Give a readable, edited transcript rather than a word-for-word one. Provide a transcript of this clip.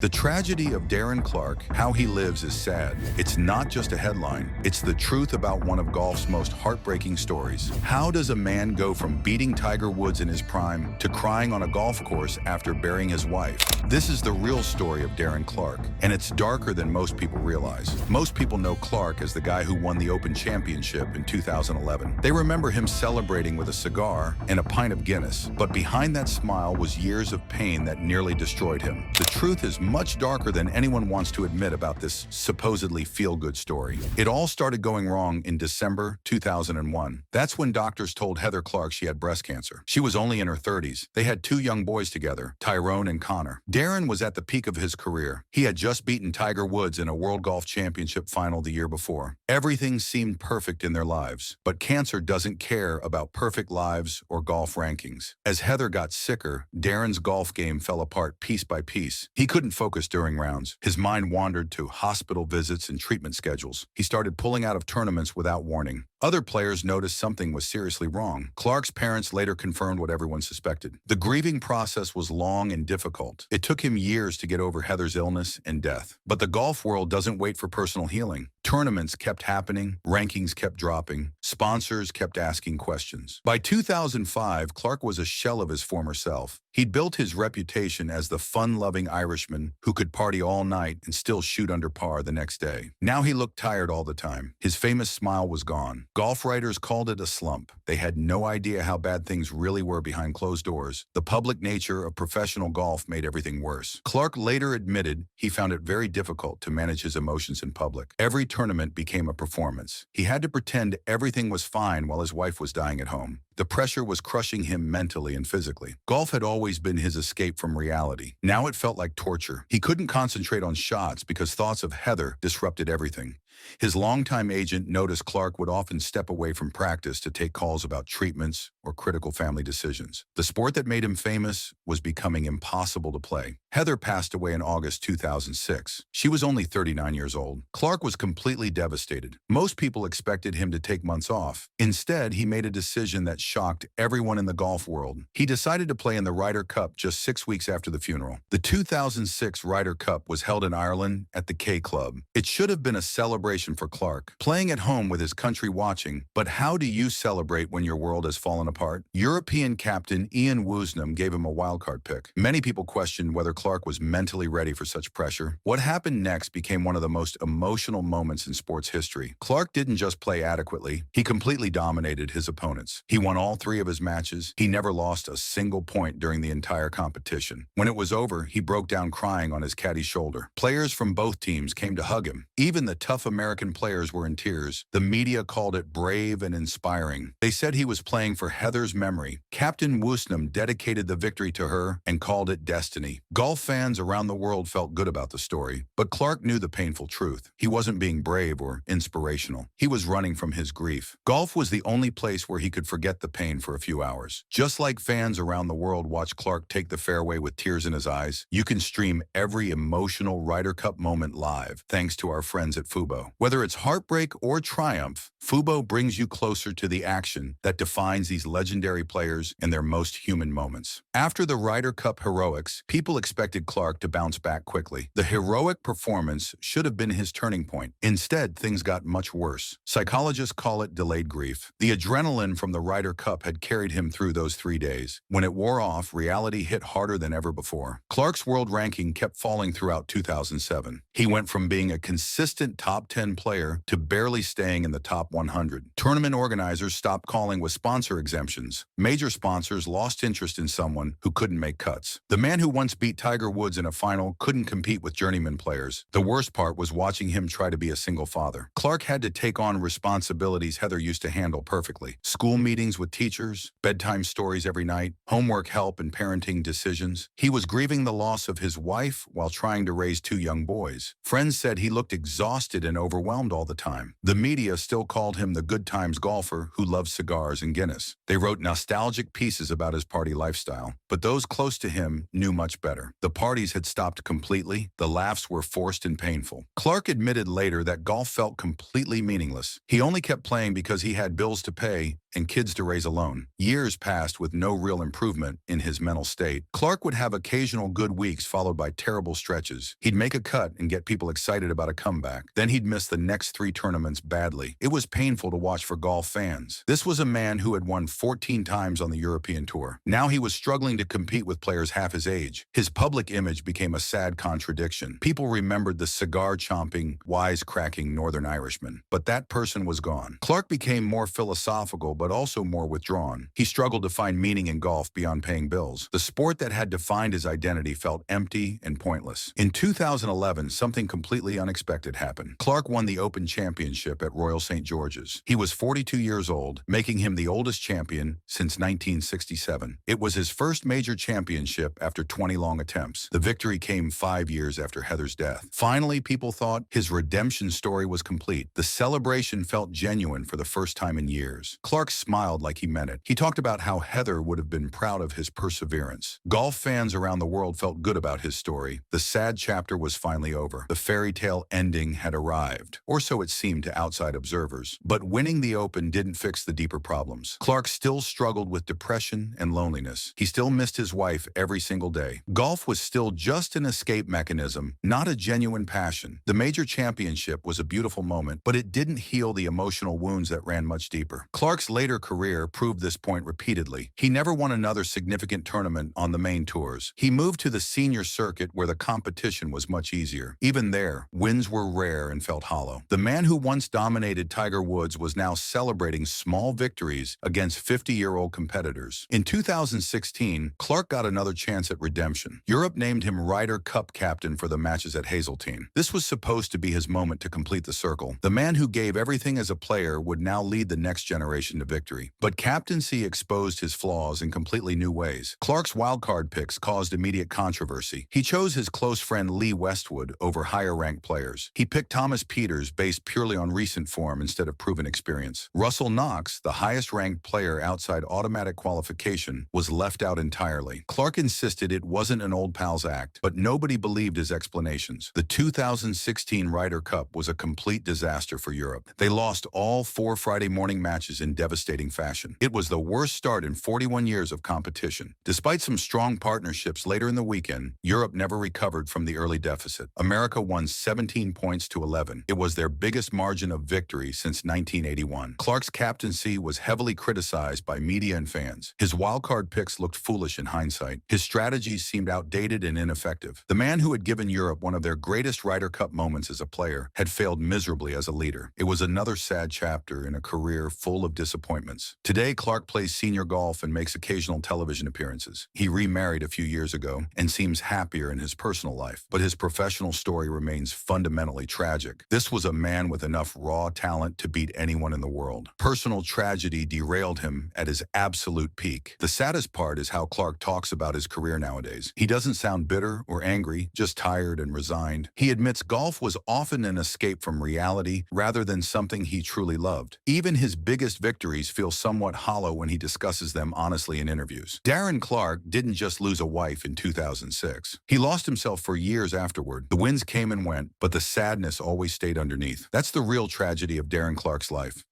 The tragedy of Darren Clarke, how he lives is sad. It's not just a headline. It's the truth about one of golf's most heartbreaking stories. How does a man go from beating Tiger Woods in his prime to crying on a golf course after burying his wife? This is the real story of Darren Clarke, and it's darker than most people realize. Most people know Clarke as the guy who won the Open Championship in 2011. They remember him celebrating with a cigar and a pint of Guinness, but behind that smile was years of pain that nearly destroyed him. The truth is much darker than anyone wants to admit about this supposedly feel-good story. It all started going wrong in December 2001. That's when doctors told Heather Clarke she had breast cancer. She was only in her 30s. They had two young boys together, Tyrone and Connor. Darren was at the peak of his career. He had just beaten Tiger Woods in a World Golf Championship final the year before. Everything seemed perfect in their lives, but cancer doesn't care about perfect lives or golf rankings. As Heather got sicker, Darren's golf game fell apart piece by piece. He couldn't focus during rounds. His mind wandered to hospital visits and treatment schedules. He started pulling out of tournaments without warning. Other players noticed something was seriously wrong. Clarke's parents later confirmed what everyone suspected. The grieving process was long and difficult. It took him years to get over Heather's illness and death. But the golf world doesn't wait for personal healing. Tournaments kept happening, rankings kept dropping, sponsors kept asking questions. By 2005, Clarke was a shell of his former self. He'd built his reputation as the fun-loving Irishman who could party all night and still shoot under par the next day. Now he looked tired all the time. His famous smile was gone. Golf writers called it a slump. They had no idea how bad things really were behind closed doors. The public nature of professional golf made everything worse. Clarke later admitted he found it very difficult to manage his emotions in public. Every tournament became a performance. He had to pretend everything was fine while his wife was dying at home. The pressure was crushing him mentally and physically. Golf had always been his escape from reality. Now it felt like torture. He couldn't concentrate on shots because thoughts of Heather disrupted everything. His longtime agent noticed Clarke would often step away from practice to take calls about treatments or critical family decisions. The sport that made him famous was becoming impossible to play. Heather passed away in August 2006. She was only 39 years old. Clarke was completely devastated. Most people expected him to take months off. Instead, he made a decision that shocked everyone in the golf world. He decided to play in the Ryder Cup just 6 weeks after the funeral. The 2006 Ryder Cup was held in Ireland at the K Club. It should have been a celebration for Clarke, playing at home with his country watching. But how do you celebrate when your world has fallen apart? European captain Ian Woosnam gave him a wildcard pick. Many people questioned whether Clarke was mentally ready for such pressure. What happened next became one of the most emotional moments in sports history. Clarke didn't just play adequately, he completely dominated his opponents. He won all 3 of his matches. He never lost a single point during the entire competition. When it was over, he broke down crying on his caddy's shoulder. Players from both teams came to hug him. Even the tough American players were in tears. The media called it brave and inspiring. They said he was playing for Heather's memory. Captain Woosnam dedicated the victory to her and called it destiny. Golf fans around the world felt good about the story, but Clarke knew the painful truth. He wasn't being brave or inspirational. He was running from his grief. Golf was the only place where he could forget the pain for a few hours. Just like fans around the world watch Clarke take the fairway with tears in his eyes, you can stream every emotional Ryder Cup moment live thanks to our friends at Fubo. Whether it's heartbreak or triumph, Fubo brings you closer to the action that defines these legendary players in their most human moments. After the Ryder Cup heroics, people expected Clarke to bounce back quickly. The heroic performance should have been his turning point. Instead, things got much worse. Psychologists call it delayed grief. The adrenaline from the Ryder Cup had carried him through those 3 days. When it wore off, reality hit harder than ever before. Clarke's world ranking kept falling throughout 2007. He went from being a consistent top 10 player to barely staying in the top 100. Tournament organizers stopped calling with sponsor exemptions. Major sponsors lost interest in someone who couldn't make cuts. The man who once beat Tiger Woods in a final couldn't compete with journeyman players. The worst part was watching him try to be a single father. Clarke had to take on responsibilities Heather used to handle perfectly. School meetings with teachers, bedtime stories every night, homework help and parenting decisions. He was grieving the loss of his wife while trying to raise 2 young boys. Friends said he looked exhausted and overwhelmed all the time. The media still called him the good times golfer who loved cigars and Guinness. They wrote nostalgic pieces about his party lifestyle, but those close to him knew much better. The parties had stopped completely. The laughs were forced and painful. Clarke admitted later that golf felt completely meaningless. He only kept playing because he had bills to pay and kids to raise a loan. Years passed with no real improvement in his mental state. Clarke would have occasional good weeks followed by terrible stretches. He'd make a cut and get people excited about a comeback. Then he'd miss the next 3 tournaments badly. It was painful to watch for golf fans. This was a man who had won 14 times on the European Tour. Now he was struggling to compete with players half his age. His public image became a sad contradiction. People remembered the cigar-chomping, wise-cracking Northern Irishman. But that person was gone. Clarke became more philosophical but also more withdrawn. He struggled to find meaning in golf beyond paying bills. The sport that had defined his identity felt empty and pointless. In 2011, something completely unexpected happened. Clarke won the Open Championship at Royal St. George's. He was 42 years old, making him the oldest champion since 1967. It was his first major championship after 20 long attempts. The victory came 5 years after Heather's death. Finally, people thought his redemption story was complete. The celebration felt genuine for the first time in years. Clarke smiled like he meant it. He talked about how Heather would have been proud of his perseverance. Golf fans around the world felt good about his story. The sad chapter was finally over. The fairy tale ending had arrived, or so it seemed to outside observers. But winning the Open didn't fix the deeper problems. Clarke still struggled with depression and loneliness. He still missed his wife every single day. Golf was still just an escape mechanism, not a genuine passion. The major championship was a beautiful moment, but it didn't heal the emotional wounds that ran much deeper. Clarke's later career proved this point repeatedly. He never won another significant tournament on the main tours. He moved to the senior circuit where the competition was much easier. Even there, wins were rare and felt hollow. The man who once dominated Tiger Woods was now celebrating small victories against 50-year-old competitors. In 2016, Clarke got another chance at redemption. Europe named him Ryder Cup captain for the matches at Hazeltine. This was supposed to be his moment to complete the circle. The man who gave everything as a player would now lead the next generation to victory. But captaincy exposed his flaws in completely new ways. Clarke's wildcard picks caused immediate controversy. He chose his close friend Lee Westwood over higher-ranked players. He picked Thomas Pieters based purely on recent form instead of proven experience. Russell Knox, the highest-ranked player outside automatic qualification, was left out entirely. Clarke insisted it wasn't an old pal's act, but nobody believed his explanations. The 2016 Ryder Cup was a complete disaster for Europe. They lost all 4 Friday morning matches in devastating fashion. It was the worst start in 41 years of competition. Despite some strong partnerships later in the weekend, Europe never recovered from the early deficit. America won 17 points to 11. It was their biggest margin of victory since 1981. Clarke's captaincy was heavily criticized by media and fans. His wildcard picks looked foolish in hindsight. His strategies seemed outdated and ineffective. The man who had given Europe one of their greatest Ryder Cup moments as a player had failed miserably as a leader. It was another sad chapter in a career full of disappointments. Today, Clarke plays senior golf and makes occasional television appearances. He remarried a few years ago and seems happier in his personal life, but his professional story remains fundamentally tragic. This was a man with enough raw talent to beat anyone in the world. Personal tragedy derailed him at his absolute peak. The saddest part is how Clarke talks about his career nowadays. He doesn't sound bitter or angry, just tired and resigned. He admits golf was often an escape from reality rather than something he truly loved. Even his biggest victories feel somewhat hollow when he discusses them honestly in interviews. Darren Clarke didn't just lose a wife in 2006. He lost himself for years afterward. The wins came and went, but the sadness always stayed underneath. That's the real tragedy of Darren Clarke's life.